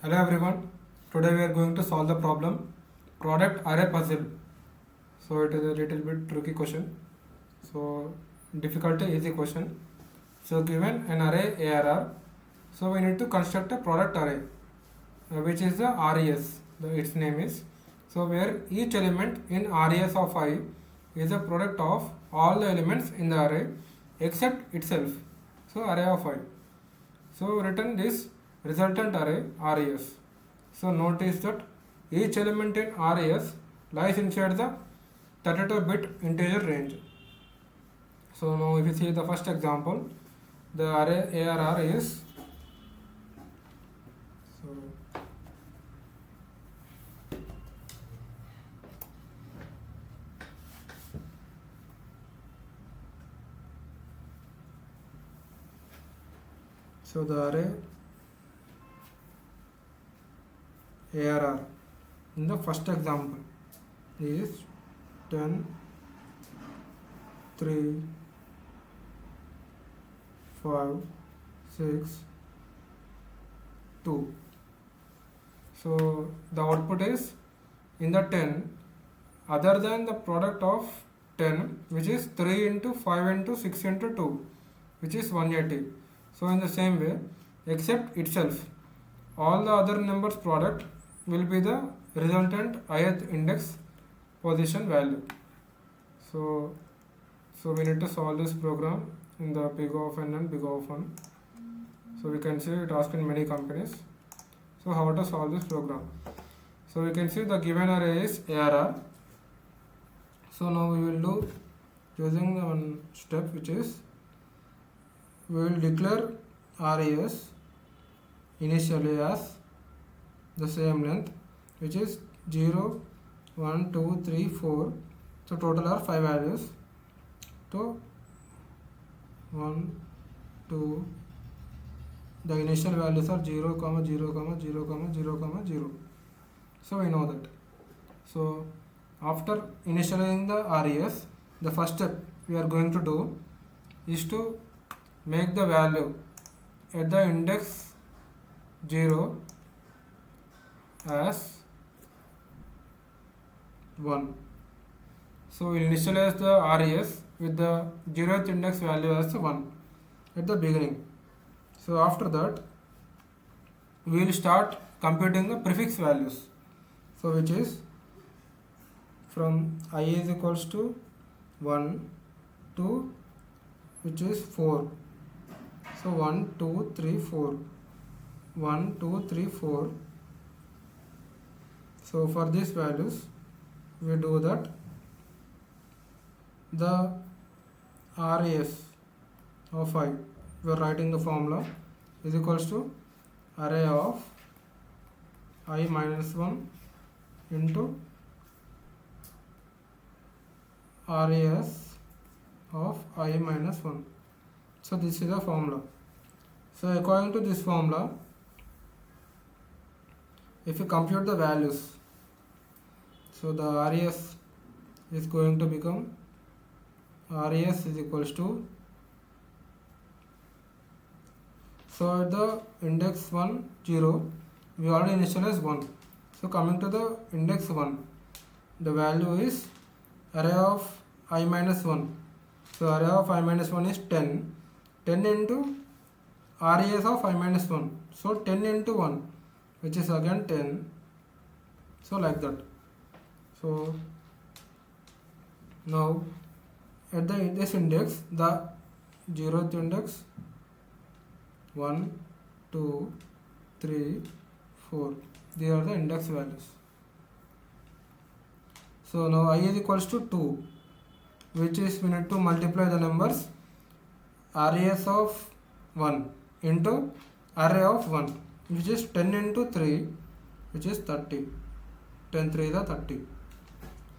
Hello everyone. Today we are going to solve the problem product array puzzle. So it is a little bit tricky question. So difficulty easy question. So given an array ARR, so we need to construct a product array, which is the RES. Its name is. So where each element in RES of I is a product of all the elements in the array except itself. So array of I. So written this resultant array RES. So notice that each element in RES lies inside the 32-bit integer range. So now if you see the first example, the array ARR is so the array ARR in the first example is 10, 3, 5, 6, 2. So the output is in the 10 other than the product of 10, which is 3 into 5 into 6 into 2, which is 180. So in the same way, except itself, all the other numbers product will be the resultant ith index position value. So we need to solve this program in the big of n and big of 1. So we can see it asked in many companies. So how to solve this program? So we can see the given array is ARR. So now we will do using the one step, which is we will declare RES initially as the same length, which is 0, 1, 2, 3, 4. So total are 5 values. So 1, 2, the initial values are 0, 0, 0, 0, 0, 0. So we know that. So after initializing the RES, the first step we are going to do is to make the value at the index 0 as 1. So we will initialize the RES with the 0th index value as 1 at the beginning. So after that, we will start computing the prefix values. So which is from I is equals to 1 to which is 4. So 1, 2, 3, 4. 1, 2, 3, 4. So for these values, we do that the RES of I, we are writing the formula, is equals to array of I minus 1 into RES of I minus 1. So this is the formula. So according to this formula, if you compute the values, so the RES is going to become RES is equals to, so at the index 1, 0, we already initialize 1. So coming to the index 1, the value is array of I minus 1. So array of I minus 1 is 10. 10 into RES of I minus 1. So 10 into 1, which is again 10. So like that. So now at this index, the 0th index 1, 2, 3, 4. These are the index values. So now I is equals to 2, which is we need to multiply the numbers RES of 1 into array of 1, which is 10 into 3, which is 30. 10 3 is 30.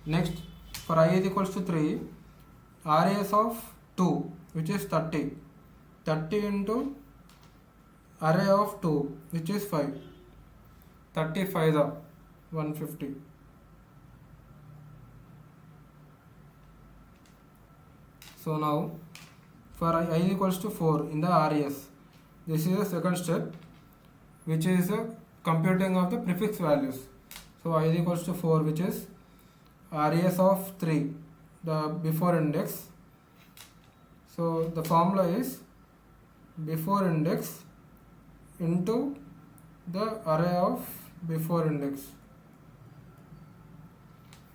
Next, for I is equals to 3, RES of 2, which is 30. 30 into array of 2, which is 5. 35 is 150. So now for I is equals to 4 in the RES, this is the second step, which is computing of the prefix values. So I is equals to 4, which is res of 3, the before index. So the formula is before index into the array of before index.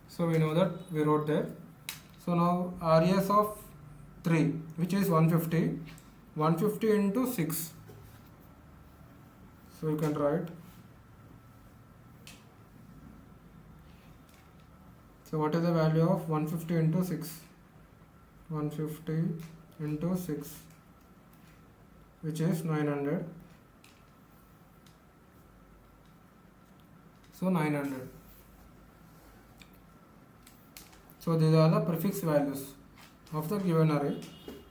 So we know that we wrote there. So now res of 3, which is 150, 150 into 6. So you can write. So what is the value of 150 into 6? 150 into 6, which is 900. So 900. So these are the prefix values of the given array.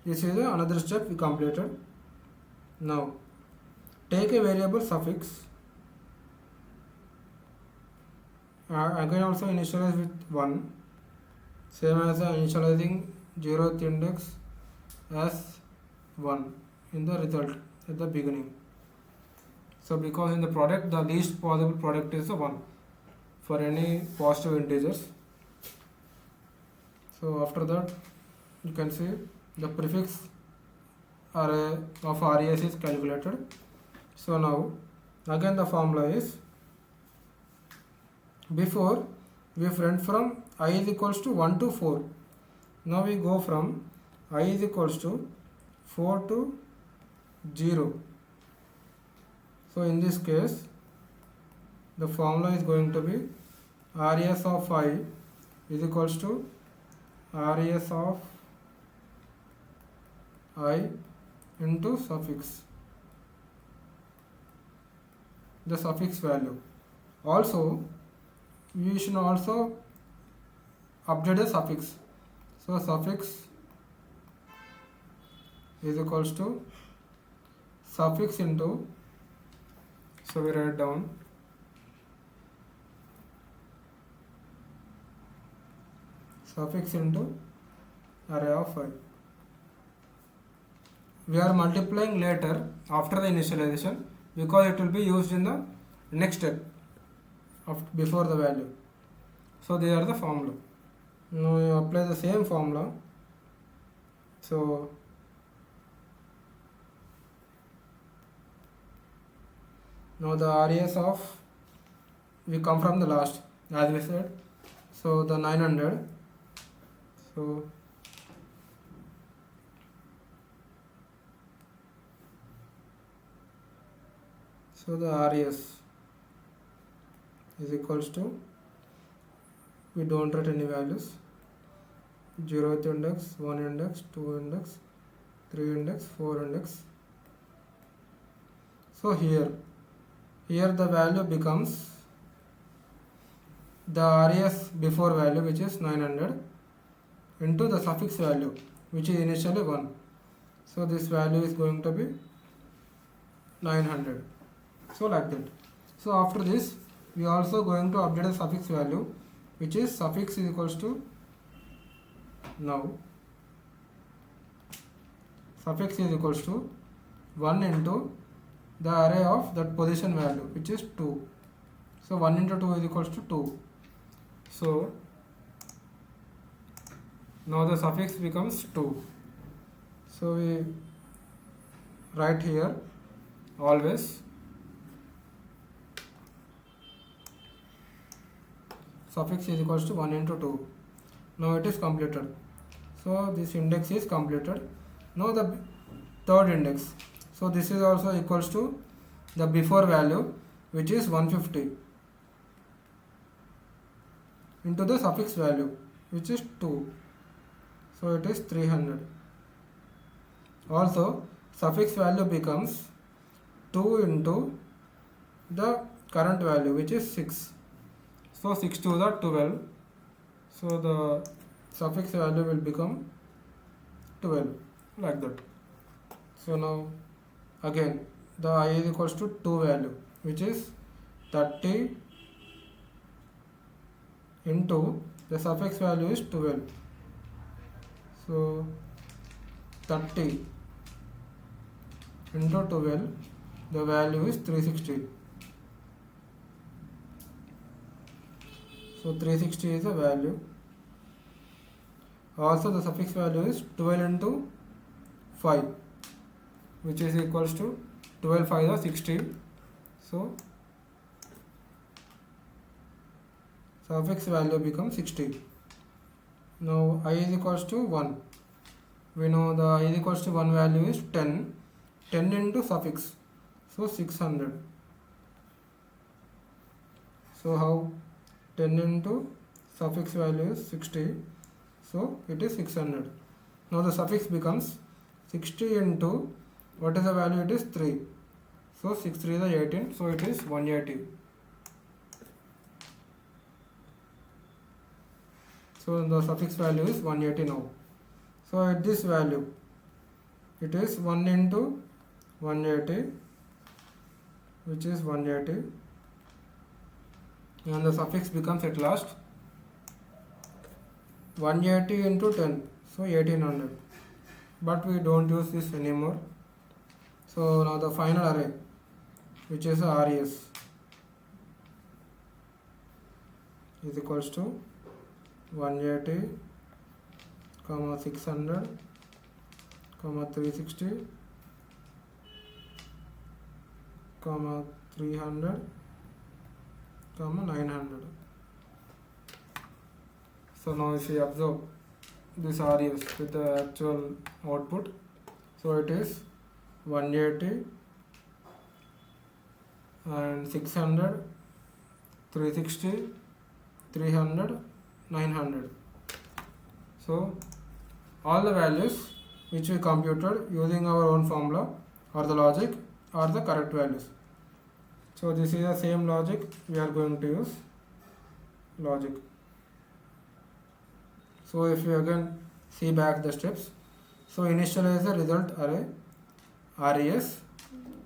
This is another step we completed. Now take a variable suffix. Again also initialize with 1, same as initializing 0th index as 1 in the result at the beginning. So because in the product the least possible product is 1 for any positive integers. So after that you can see the prefix array of res is calculated. So now again the formula is, before we went from I is equals to 1 to 4. Now we go from I is equals to 4 to 0. So in this case the formula is going to be res of I is equals to res of I into suffix, the suffix value. Also we should also update the suffix. So suffix is equals to suffix into, so we write down suffix into array of I. We are multiplying later after the initialization because it will be used in the next step of before the value. So they are the formula. Now you apply the same formula. So now the res of, we come from the last as we said, so the 900. So the res is equals to, we don't write any values, 0th index, 1 index, 2 index, 3 index, 4 index. So here the value becomes the res before value, which is 900, into the suffix value, which is initially 1. So this value is going to be 900. So like that. So after this we are also going to update the suffix value, which is suffix is equals to, now suffix is equals to 1 into the array of that position value, which is 2. So 1 into 2 is equals to 2. So now the suffix becomes 2. So we write here always suffix is equals to 1 into 2. Now it is completed. So this index is completed. Now the third index. So this is also equals to the before value, which is 150, into the suffix value, which is 2. So it is 300. Also suffix value becomes 2 into the current value, which is 6. So 6 to the 12. So the suffix value will become 12, like that. So now again the I is equals to 2 value, which is 30 into the suffix value is 12. So 30 into 12, the value is 360. So 360 is the value. Also the suffix value is 12 into 5, which is equals to 12 5 is 60. So suffix value becomes 60. Now I is equals to 1. We know the I is equals to 1 value is 10. 10 into suffix. So 600. So how 10 into suffix value is 60. So it is 600. Now the suffix becomes 60 into what is the value? It is 3. So 6 3 is 18. So it is 180. So the suffix value is 180 now. So at this value, it is 1 into 180, which is 180, and the suffix becomes at last 180 into 10, so 1800. But we don't use this anymore. So now the final array, which is a RES, is equals to 180, 600, 360, 300, 900. So now if we observe this RES with the actual output, so it is 180 and 600, 360, 300, 900. So all the values which we computed using our own formula or the logic are the correct values. So this is the same logic we are going to use logic. So if we again see back the steps, so initialize the result array RES,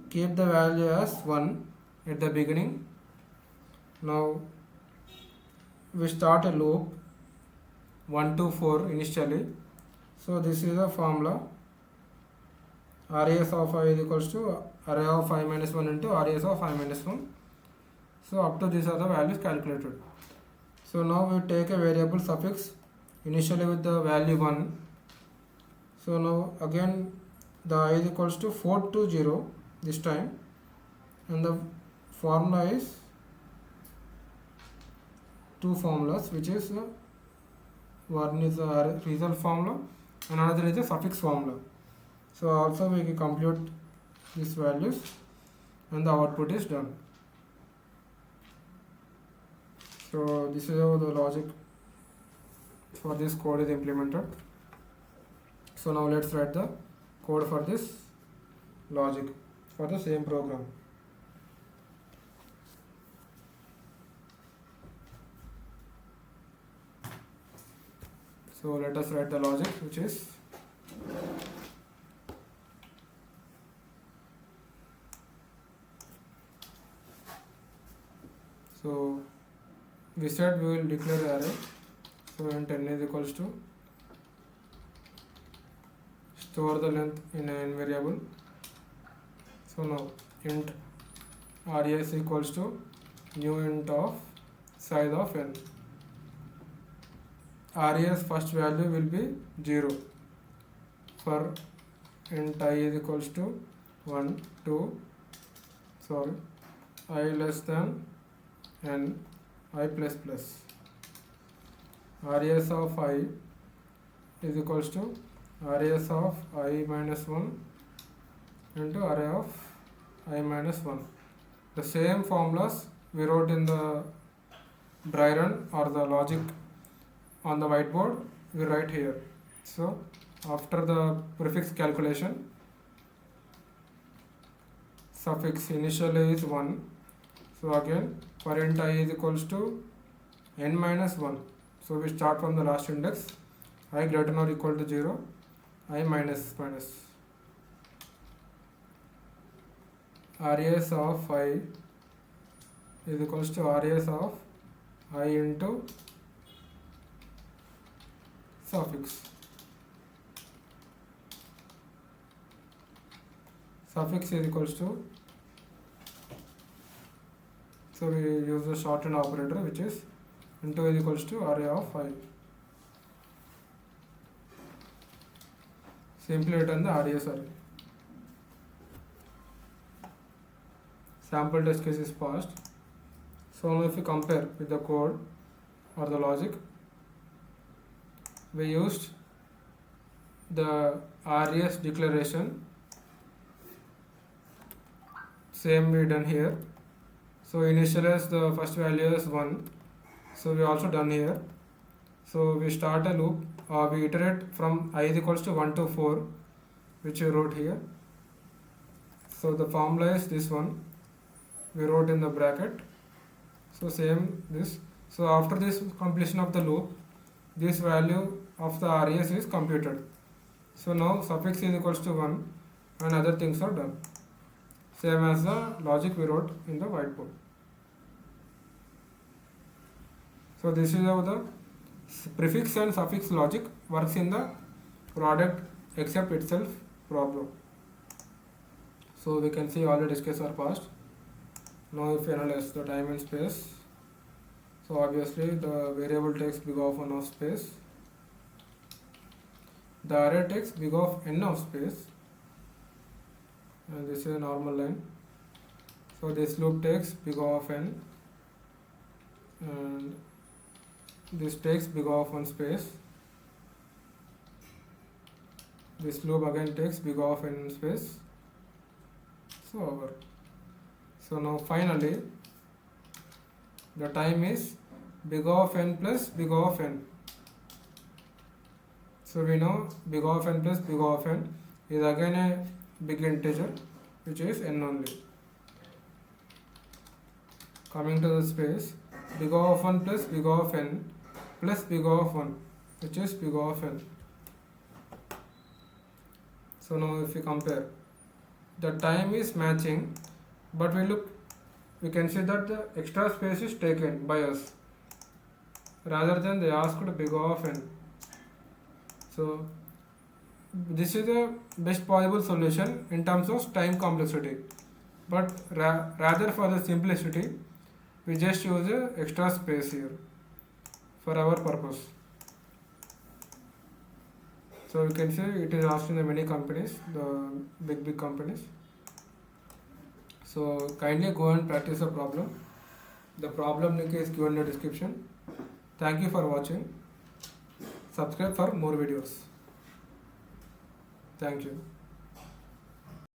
keep the value as 1 at the beginning. Now we start a loop 1 to 4 initially. So this is the formula. RES of I is equals to array of I minus 1 into RES of I minus 1. So up to these are the values calculated. So now we take a variable suffix initially with the value 1. So now again the I is equals to 4 to 0 this time, and the formula is two formulas, which is one is the result formula and another is the suffix formula. So also we can compute these values and the output is done. So this is how the logic for this code is implemented. So now let's write the code for this logic for the same program. So let us write the logic, which is so we said we will declare array. So int n is equals to store the length in an variable. So now int res equals to new int of size of n. RES first value will be 0 for int I is equals to 1, 2, I less than n, I plus plus. RES of I is equals to RES of I minus 1 into array of I minus 1. The same formulas we wrote in the dry run or the logic on the whiteboard, we write here. So after the prefix calculation, suffix initially is 1. So again for int I is equals to n minus 1. So we start from the last index, I greater than or equal to 0, I minus minus. RES of I is equals to RES of I into suffix. Suffix is equals to, so we use the shorten operator, which is into is equals to array of 5. Simply return the RES array. Sample test case is passed. So now if you compare with the code or the logic, we used the RES declaration, same we done here. So initialize the first value as 1, so we also done here. So we start a loop, we iterate from I is equals to 1 to 4, which we wrote here. So the formula is this one, we wrote in the bracket. So same this. So after this completion of the loop, this value of the RES is computed. So now suffix is equals to 1 and other things are done. Same as the logic we wrote in the whiteboard. So this is how the prefix and suffix logic works in the product except itself problem. So we can see all the discuss are passed. Now if you analyze the time and space, so obviously the variable takes big of 1 of space, the array takes big of n of space, and this is a normal line. So this loop takes big of n, and this takes big of 1 space, this loop again takes big of n space. So over. So now finally the time is big of n plus big of n. So we know big of n plus big of n is again a big integer, which is n only. Coming to the space, big of 1 plus big of n plus big of 1, which is big of n. So now if we compare, the time is matching, but we can see that the extra space is taken by us rather than they asked big of n. So this is the best possible solution in terms of time complexity, but rather for the simplicity we just use a extra space here for our purpose. So you can see it is asked in the many companies, the big companies. So kindly go and practice the problem. The problem link is given in the description. Thank you for watching. Subscribe for more videos. Thank you.